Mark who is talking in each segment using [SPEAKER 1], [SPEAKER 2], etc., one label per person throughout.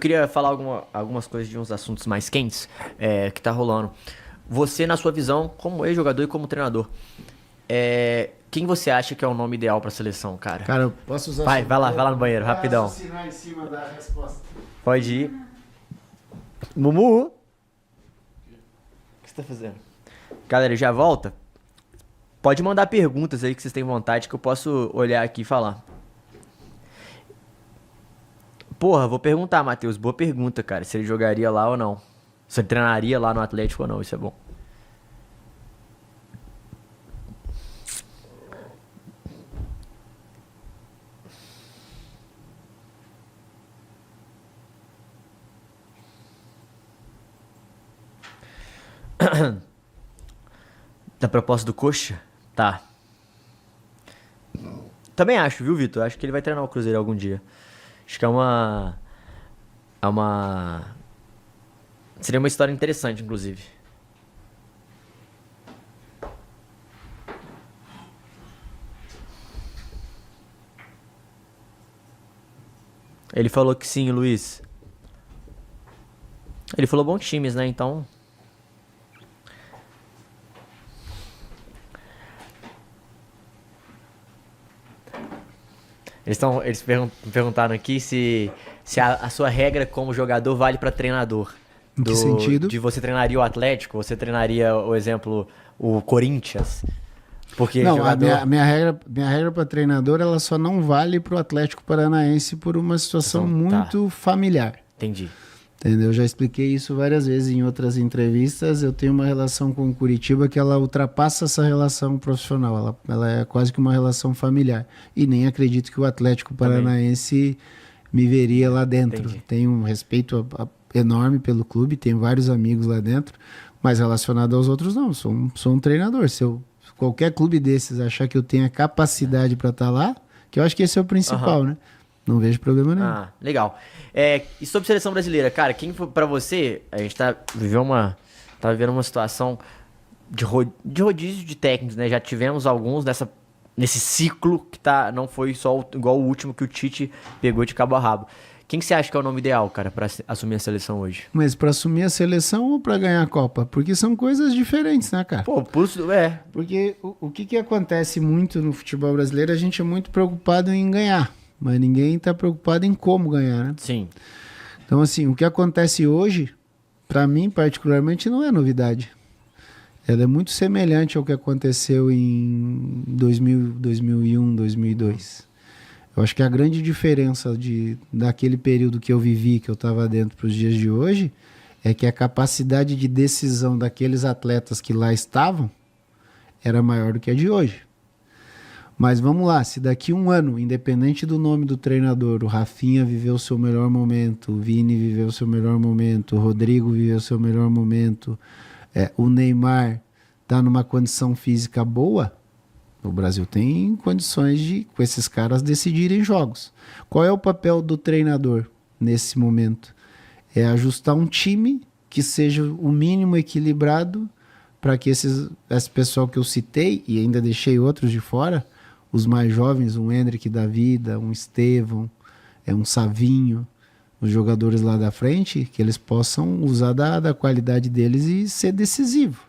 [SPEAKER 1] queria falar algumas coisas de uns assuntos mais quentes que tá rolando. Você, na sua visão, como ex-jogador e como treinador, quem você acha que é o nome ideal pra seleção, cara?
[SPEAKER 2] Cara, eu posso usar...
[SPEAKER 1] Vai lá no banheiro, rapidão.
[SPEAKER 2] Assinar em cima da resposta.
[SPEAKER 1] Pode ir. Mumu! O que você tá fazendo? Galera, já volta? Pode mandar perguntas aí que vocês têm vontade que eu posso olhar aqui e falar. Porra, vou perguntar, Matheus. Boa pergunta, cara. Se ele jogaria lá ou não. Se ele treinaria lá no Atlético ou não. Isso é bom. Da proposta do Coxa? Tá. Também acho, viu, Vitor? Acho que ele vai treinar o Cruzeiro algum dia. Acho que seria uma história interessante, inclusive. Ele falou que sim, Luiz. Ele falou bons times, né? Então... Eles perguntaram aqui se a sua regra como jogador vale para treinador.
[SPEAKER 2] Em que sentido?
[SPEAKER 1] De você treinaria o Atlético, você treinaria, o exemplo, o Corinthians. Porque
[SPEAKER 2] não,
[SPEAKER 1] jogador...
[SPEAKER 2] a minha regra para treinador, ela só não vale para o Atlético Paranaense por uma situação muito familiar.
[SPEAKER 1] Entendi.
[SPEAKER 2] Entendeu? Eu já expliquei isso várias vezes em outras entrevistas. Eu tenho uma relação com o Curitiba que ela ultrapassa essa relação profissional. Ela é quase que uma relação familiar. E nem acredito que o Atlético Paranaense me veria lá dentro.
[SPEAKER 1] Entendi.
[SPEAKER 2] Tenho um respeito enorme pelo clube, tenho vários amigos lá dentro, mas relacionado aos outros não. Sou um treinador. Se qualquer clube desses achar que eu tenho a capacidade para estar lá, que eu acho que esse é o principal, né? Não vejo problema nenhum.
[SPEAKER 1] Ah, legal. E sobre seleção brasileira, cara, quem foi pra você? A gente tá vivendo uma situação de rodízio de técnicos, né? Já tivemos alguns nesse ciclo que não foi só igual o último que o Tite pegou de cabo a rabo. Quem que você acha que é o nome ideal, cara, pra assumir a seleção hoje?
[SPEAKER 2] Mas pra assumir a seleção ou pra ganhar a Copa? Porque são coisas diferentes, né, cara?
[SPEAKER 1] Pô,
[SPEAKER 2] Porque o que acontece muito no futebol brasileiro, a gente é muito preocupado em ganhar. Mas ninguém está preocupado em como ganhar, né?
[SPEAKER 1] Sim.
[SPEAKER 2] Então, assim, o que acontece hoje, para mim, particularmente, não é novidade. Ela é muito semelhante ao que aconteceu em 2000, 2001, 2002. Eu acho que a grande diferença daquele período que eu vivi, que eu estava dentro para os dias de hoje, é que a capacidade de decisão daqueles atletas que lá estavam era maior do que a de hoje. Mas vamos lá, se daqui um ano, independente do nome do treinador, o Rafinha viveu o seu melhor momento, o Vini viveu o seu melhor momento, o Rodrigo viveu o seu melhor momento, o Neymar está numa condição física boa, o Brasil tem condições de, com esses caras, decidirem jogos. Qual é o papel do treinador nesse momento? É ajustar um time que seja o mínimo equilibrado para que esse pessoal que eu citei, e ainda deixei outros de fora, os mais jovens, um Hendrick da vida, um Estevão, um Savinho, os jogadores lá da frente, que eles possam usar da qualidade deles e ser decisivo.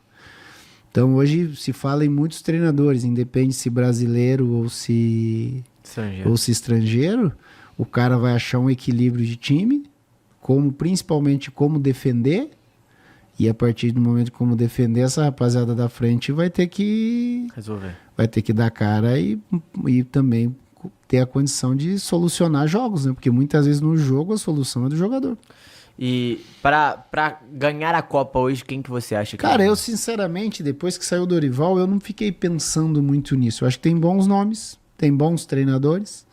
[SPEAKER 2] Então hoje se fala em muitos treinadores, independe se brasileiro ou se estrangeiro, o cara vai achar um equilíbrio de time, principalmente como defender, e a partir do momento como defender, essa rapaziada da frente vai ter que
[SPEAKER 1] resolver.
[SPEAKER 2] Vai ter que dar cara e também ter a condição de solucionar jogos, né? Porque muitas vezes no jogo a solução é do jogador.
[SPEAKER 1] E pra ganhar a Copa hoje, quem que você acha que
[SPEAKER 2] Cara, eu sinceramente, depois que saiu o Dorival, eu não fiquei pensando muito nisso. Eu acho que tem bons nomes, tem bons treinadores.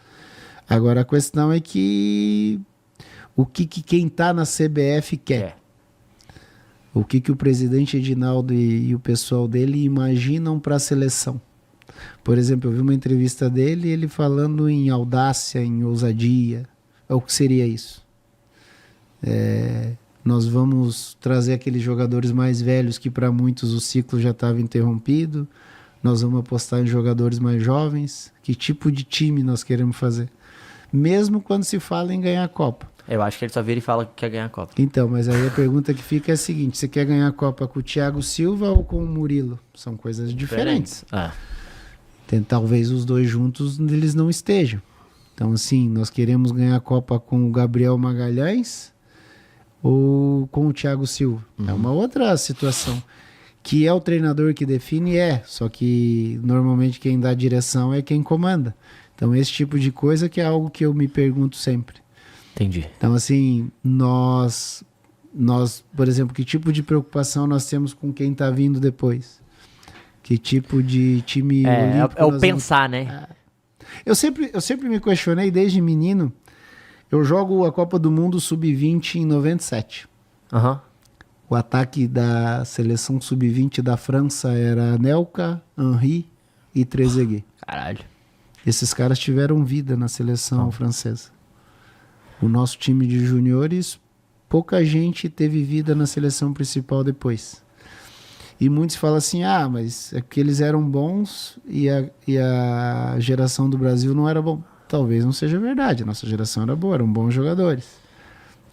[SPEAKER 2] Agora a questão é que quem tá na CBF quer. O que o presidente Edinaldo e o pessoal dele imaginam para a seleção. Por exemplo, eu vi uma entrevista dele, ele falando em audácia, em ousadia. O que seria isso? Nós vamos trazer aqueles jogadores mais velhos que para muitos o ciclo já estava interrompido. Nós vamos apostar em jogadores mais jovens. Que tipo de time nós queremos fazer? mesmo quando se fala em ganhar a Copa.
[SPEAKER 1] Eu acho que ele só vira e fala que quer ganhar a Copa.
[SPEAKER 2] Então, mas aí a pergunta que fica é a seguinte: você quer ganhar a Copa com o Thiago Silva ou com o Murilo? São coisas diferentes. Talvez os dois juntos eles não estejam. Então, assim, nós queremos ganhar a Copa com o Gabriel Magalhães ou com o Thiago Silva. É uma outra situação. Que é o treinador que define, só que normalmente quem dá direção é quem comanda. Então, esse tipo de coisa que é algo que eu me pergunto sempre.
[SPEAKER 1] Entendi.
[SPEAKER 2] Então, assim, nós, por exemplo, que tipo de preocupação nós temos com quem está vindo depois? Que tipo de time olímpico
[SPEAKER 1] é o pensar, né?
[SPEAKER 2] Eu sempre me questionei desde menino. Eu jogo a Copa do Mundo Sub-20 em 97. O ataque da seleção Sub-20 da França era Anelka, Henry e Trezeguet.
[SPEAKER 1] Caralho.
[SPEAKER 2] Esses caras tiveram vida na seleção francesa. O nosso time de juniores, pouca gente teve vida na seleção principal depois. E muitos falam assim, mas é porque eles eram bons e a geração do Brasil não era bom. Talvez não seja verdade, a nossa geração era boa, eram bons jogadores.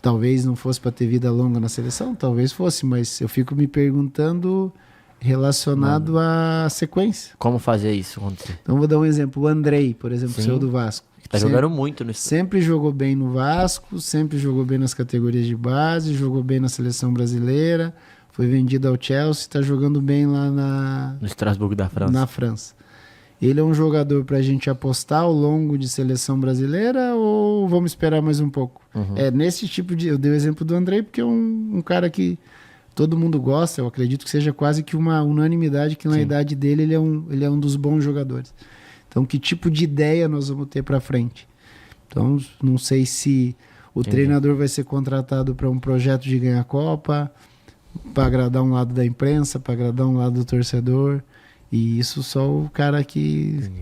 [SPEAKER 2] Talvez não fosse para ter vida longa na seleção, talvez fosse, mas eu fico me perguntando relacionado à sequência.
[SPEAKER 1] Como fazer isso acontecer?
[SPEAKER 2] Então vou dar um exemplo, o Andrei, por exemplo, seu do Vasco.
[SPEAKER 1] Tá jogando muito no
[SPEAKER 2] Sempre jogou bem no Vasco, sempre jogou bem nas categorias de base, jogou bem na seleção brasileira, foi vendido ao Chelsea, está jogando bem lá
[SPEAKER 1] no Estrasburgo da França.
[SPEAKER 2] Na França. Ele é um jogador para a gente apostar ao longo de seleção brasileira ou vamos esperar mais um pouco? Nesse tipo de... Eu dei o exemplo do Andrei porque é um cara que todo mundo gosta, eu acredito que seja quase que uma unanimidade que na idade dele ele é um dos bons jogadores. Então, que tipo de ideia nós vamos ter para frente? Então, não sei se o treinador vai ser contratado para um projeto de ganhar Copa, para agradar um lado da imprensa, para agradar um lado do torcedor. E isso só o cara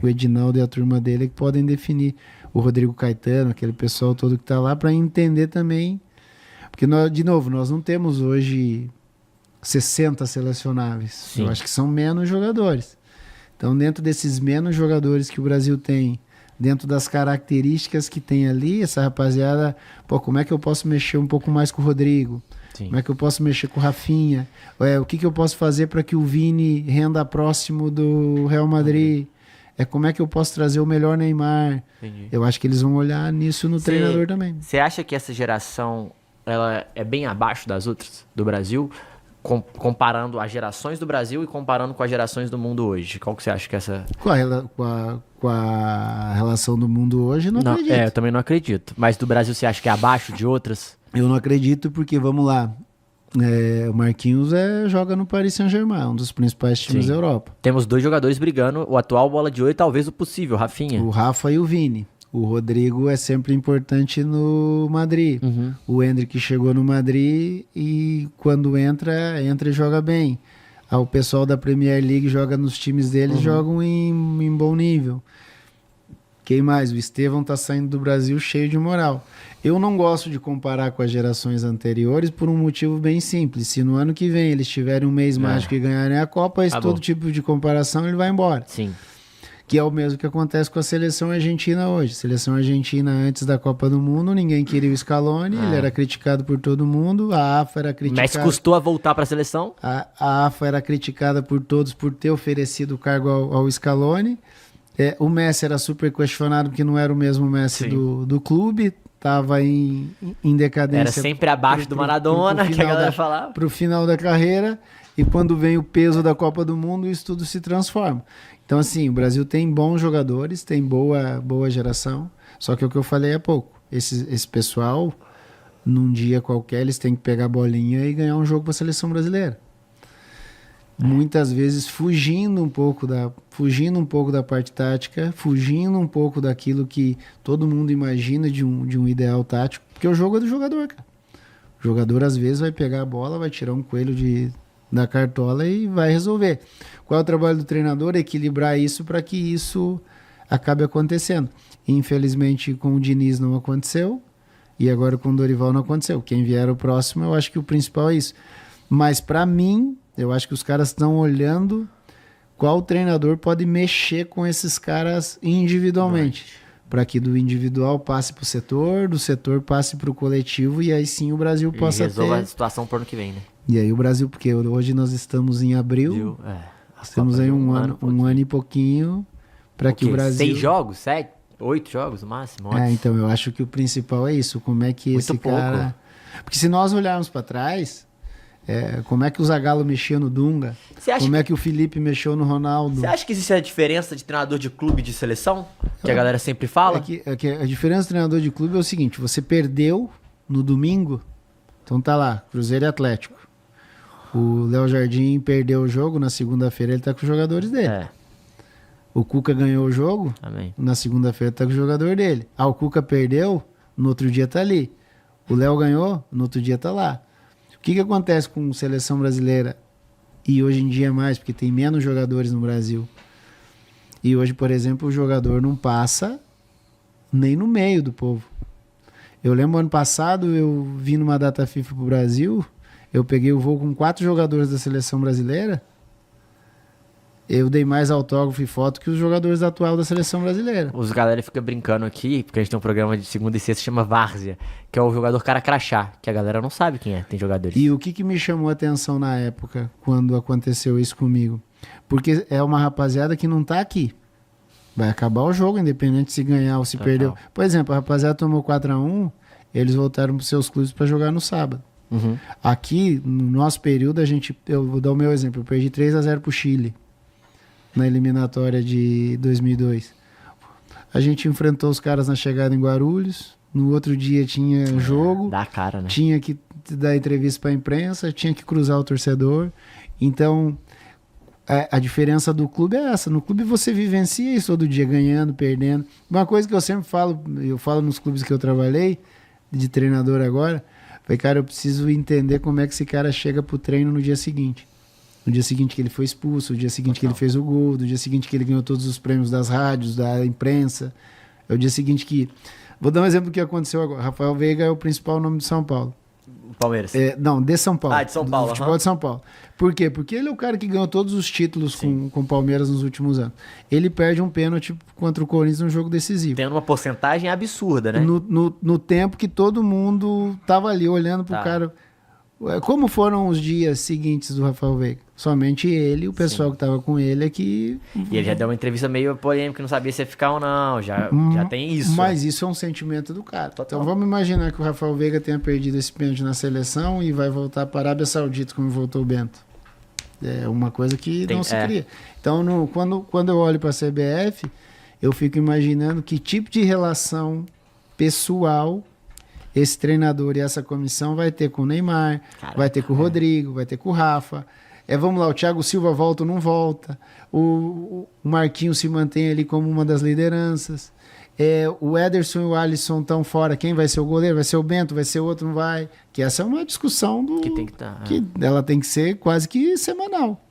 [SPEAKER 2] o Edinaldo e a turma dele que podem definir. O Rodrigo Caetano, aquele pessoal todo que está lá, para entender também. Porque, de novo, nós não temos hoje 60 selecionáveis.
[SPEAKER 1] Sim.
[SPEAKER 2] Eu acho que são menos jogadores. Então, dentro desses menos jogadores que o Brasil tem, dentro das características que tem ali, essa rapaziada, como é que eu posso mexer um pouco mais com o Rodrigo? Sim. Como é que eu posso mexer com o Rafinha? O que eu posso fazer para que o Vini renda próximo do Real Madrid? Como é que eu posso trazer o melhor Neymar? Entendi. Eu acho que eles vão olhar nisso no treinador também.
[SPEAKER 1] Você acha que essa geração ela é bem abaixo das outras do Brasil? Comparando as gerações do Brasil e comparando com as gerações do mundo hoje. Qual que você acha que é essa...
[SPEAKER 2] Com a relação do mundo hoje, não acredito.
[SPEAKER 1] Eu também não acredito. Mas do Brasil você acha que é abaixo de outras?
[SPEAKER 2] Eu não acredito porque, vamos lá, o Marquinhos joga no Paris Saint-Germain, um dos principais times da Europa.
[SPEAKER 1] Temos dois jogadores brigando, o atual bola de ouro e talvez o possível, Rafinha.
[SPEAKER 2] O Rafa e o Vini. O Rodrigo é sempre importante no Madrid. O Endrick chegou no Madrid e quando entra e joga bem. O pessoal da Premier League joga nos times deles, jogam em bom nível. Quem mais? O Estevão tá saindo do Brasil cheio de moral. Eu não gosto de comparar com as gerações anteriores por um motivo bem simples. Se no ano que vem eles tiverem um mês mágico e ganharem a Copa, todo tipo de comparação ele vai embora.
[SPEAKER 1] Sim.
[SPEAKER 2] Que é o mesmo que acontece com a seleção argentina hoje. Seleção argentina antes da Copa do Mundo, ninguém queria o Scaloni, ele era criticado por todo mundo, a AFA era criticada...
[SPEAKER 1] Mas custou a voltar para a seleção?
[SPEAKER 2] A AFA era criticada por todos por ter oferecido o cargo ao Scaloni. O Messi era super questionado porque não era o mesmo Messi do clube, estava em decadência.
[SPEAKER 1] Era sempre abaixo do Maradona, que a galera falava.
[SPEAKER 2] Para o final da carreira, e quando vem o peso da Copa do Mundo, isso tudo se transforma. Então, assim, o Brasil tem bons jogadores, tem boa geração, só que é o que eu falei há pouco. Esse pessoal, num dia qualquer, eles têm que pegar a bolinha e ganhar um jogo para a seleção brasileira. Muitas vezes fugindo um pouco da parte tática, fugindo um pouco daquilo que todo mundo imagina de um ideal tático, porque o jogo é do jogador, cara. O jogador, às vezes, vai pegar a bola, vai tirar um coelho da cartola e vai resolver. Qual é o trabalho do treinador? Equilibrar isso para que isso acabe acontecendo. Infelizmente, com o Diniz não aconteceu e agora com o Dorival não aconteceu. Quem vier o próximo, eu acho que o principal é isso. Mas, para mim, eu acho que os caras estão olhando qual treinador pode mexer com esses caras individualmente. para que do individual passe para o setor, do setor passe para o coletivo e aí sim o Brasil
[SPEAKER 1] E
[SPEAKER 2] possa
[SPEAKER 1] resolva
[SPEAKER 2] ter...
[SPEAKER 1] a situação pro ano que vem, né?
[SPEAKER 2] E aí o Brasil, porque hoje nós estamos em abril,
[SPEAKER 1] Viu?
[SPEAKER 2] nós temos aí um ano e pouquinho para que o Brasil...
[SPEAKER 1] 6 jogos? 7? 8 jogos no máximo?
[SPEAKER 2] Então eu acho que o principal é isso, como é que
[SPEAKER 1] Muito
[SPEAKER 2] esse
[SPEAKER 1] pouco.
[SPEAKER 2] cara... Porque se nós olharmos para trás, como é que o Zagallo mexia no Dunga,
[SPEAKER 1] Você acha
[SPEAKER 2] como é que o Felipe mexeu no Ronaldo...
[SPEAKER 1] Você acha que existe a diferença de treinador de clube e de seleção? Que a galera sempre fala?
[SPEAKER 2] É que a diferença do treinador de clube é o seguinte, você perdeu no domingo, então tá lá, Cruzeiro e Atlético. O Léo Jardim perdeu o jogo, na segunda-feira ele tá com os jogadores dele. O Cuca ganhou o jogo,
[SPEAKER 1] Amém.
[SPEAKER 2] na segunda-feira tá com o jogador dele. O Cuca perdeu, no outro dia tá ali. O Léo ganhou, no outro dia tá lá. O que acontece com a seleção brasileira? E hoje em dia mais, porque tem menos jogadores no Brasil. E hoje, por exemplo, o jogador não passa nem no meio do povo. Eu lembro ano passado, eu vim numa data FIFA pro Brasil, eu peguei o voo com 4 jogadores da seleção brasileira, eu dei mais autógrafo e foto que os jogadores atual da seleção brasileira.
[SPEAKER 1] Os galera fica brincando aqui, porque a gente tem um programa de segunda e sexta que chama Várzea, que é o jogador cara crachá, que a galera não sabe quem é, tem jogadores.
[SPEAKER 2] E o que me chamou a atenção na época, quando aconteceu isso comigo? Porque é uma rapaziada que não tá aqui. Vai acabar o jogo, independente se ganhar ou se perdeu. Por exemplo, a rapaziada tomou 4-1, eles voltaram para seus clubes para jogar no sábado.
[SPEAKER 1] Uhum.
[SPEAKER 2] Aqui, no nosso período, eu vou dar o meu exemplo, eu perdi 3-0 pro Chile, na eliminatória de 2002. A gente enfrentou os caras na chegada em Guarulhos, no outro dia tinha jogo,
[SPEAKER 1] Dá a cara, né?
[SPEAKER 2] tinha que dar entrevista para a imprensa, tinha que cruzar o torcedor. Então, a diferença do clube é essa. No clube você vivencia isso todo dia, ganhando, perdendo. Uma coisa que eu sempre falo, eu falo nos clubes que eu trabalhei, de treinador agora, falei, cara, eu preciso entender como é que esse cara chega pro treino no dia seguinte. No dia seguinte que ele foi expulso, no dia seguinte que ele fez o gol, no dia seguinte que ele ganhou todos os prêmios das rádios, da imprensa. É o dia seguinte que... Vou dar um exemplo do que aconteceu agora. Rafael Veiga é o principal nome de São Paulo.
[SPEAKER 1] Palmeiras.
[SPEAKER 2] Não, de São Paulo.
[SPEAKER 1] De São Paulo.
[SPEAKER 2] Do futebol de São Paulo. Por quê? Porque ele é o cara que ganhou todos os títulos com o Palmeiras nos últimos anos. Ele perde um pênalti contra o Corinthians num jogo decisivo.
[SPEAKER 1] Tendo uma porcentagem absurda, né?
[SPEAKER 2] No tempo que todo mundo tava ali olhando pro cara. Como foram os dias seguintes do Rafael Veiga? Somente ele e o pessoal que tava com ele é que...
[SPEAKER 1] E ele já deu uma entrevista meio polêmica, não sabia se ia ficar ou não. Já tem isso.
[SPEAKER 2] Mas isso é um sentimento do cara. Total. Então vamos imaginar que o Rafael Veiga tenha perdido esse pênalti na seleção e vai voltar para a Arábia Saudita, como voltou o Bento. É uma coisa que não se cria. Então, quando eu olho para a CBF, eu fico imaginando que tipo de relação pessoal esse treinador e essa comissão vai ter com o Neymar, vai ter com o Rodrigo, vai ter com o Rafa. Vamos lá, o Thiago Silva volta ou não volta? O Marquinhos se mantém ali como uma das lideranças. O Ederson e o Alisson estão fora. Quem vai ser o goleiro? Vai ser o Bento? Vai ser o outro? Não vai? Que essa é uma discussão
[SPEAKER 1] que tem que
[SPEAKER 2] que ela tem que ser quase que semanal.